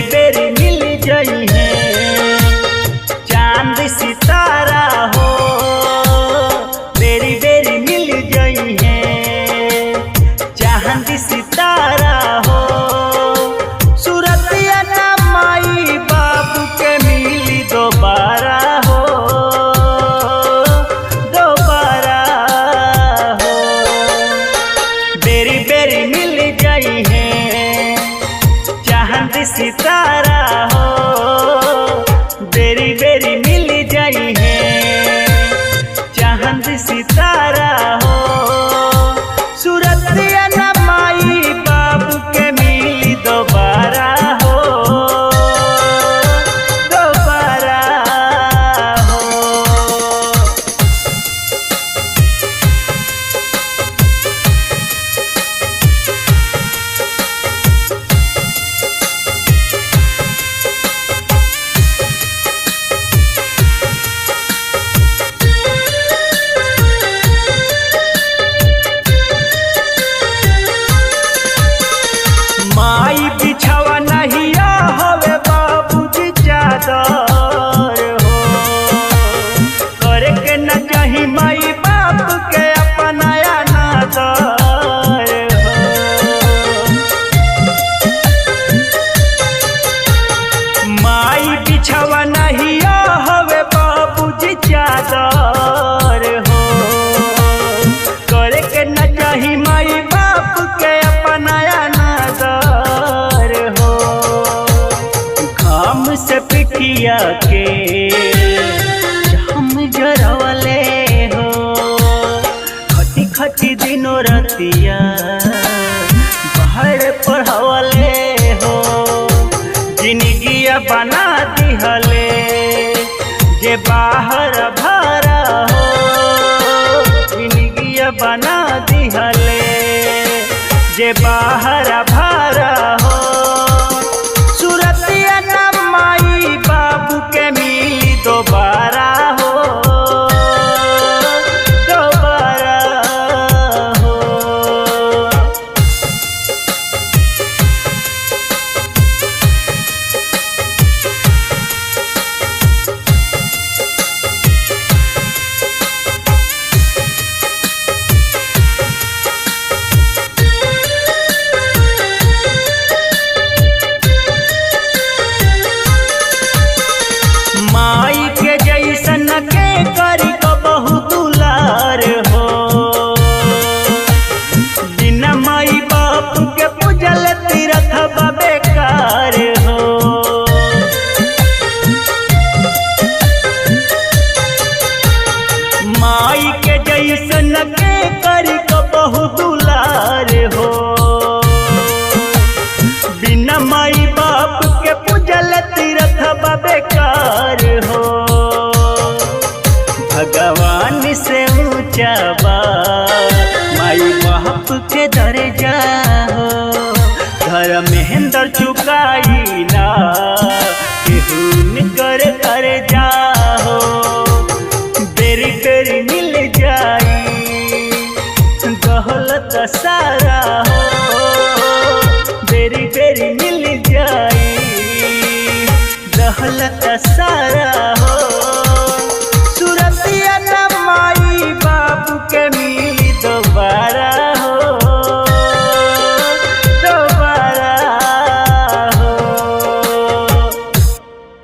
बेरी बेरी मिल जाई है चांद सितारा हो, बेरी बेरी मिल जाई है चांद सितारा हो। सूरतिया ना माई बाबू के मिली दोबारा हो, दोबारा हो। बेरी बेरी मिल जाई है चांद सितारा हो, बेरी बेरी मिल जाई है चांद सितारा हो। सूरतिया ना माई बाबू के मिली दोबारा हो, दोबारा हो। माई बिछावा नहीं हवे बाबूजी चादर हो, करे के न चाही माई बाप के अपनाया नादर हो। माई बिछावा नहीं हवे बाबूजी चादर हो, करे के न चाही माई बाप के अपनाया से पिटिया के हम जरवले हो, खटी खटी दिनों रतिया बाहर पढ़वले हो। जिंदगिया बना दिहले जे बाहर भरा हो, जिंदगिया बना दिहले जे बाहर भरा हो। सूरतिया ना माई बाबू के मिली दोबारा हो, दोबारा हो। माई के जैसन के करी को बहु दुलार हो, बिना माई बाप के पूजल तीरथ बेकार हो। माई के जैसन के करी को बहु दुलार हो, बिना माई बाप के पूजल तीरथ बेकार हो। भगवान से ऊंचा बा माई बाप के दर्जा हो, धर्मेंद्र चुकाई ना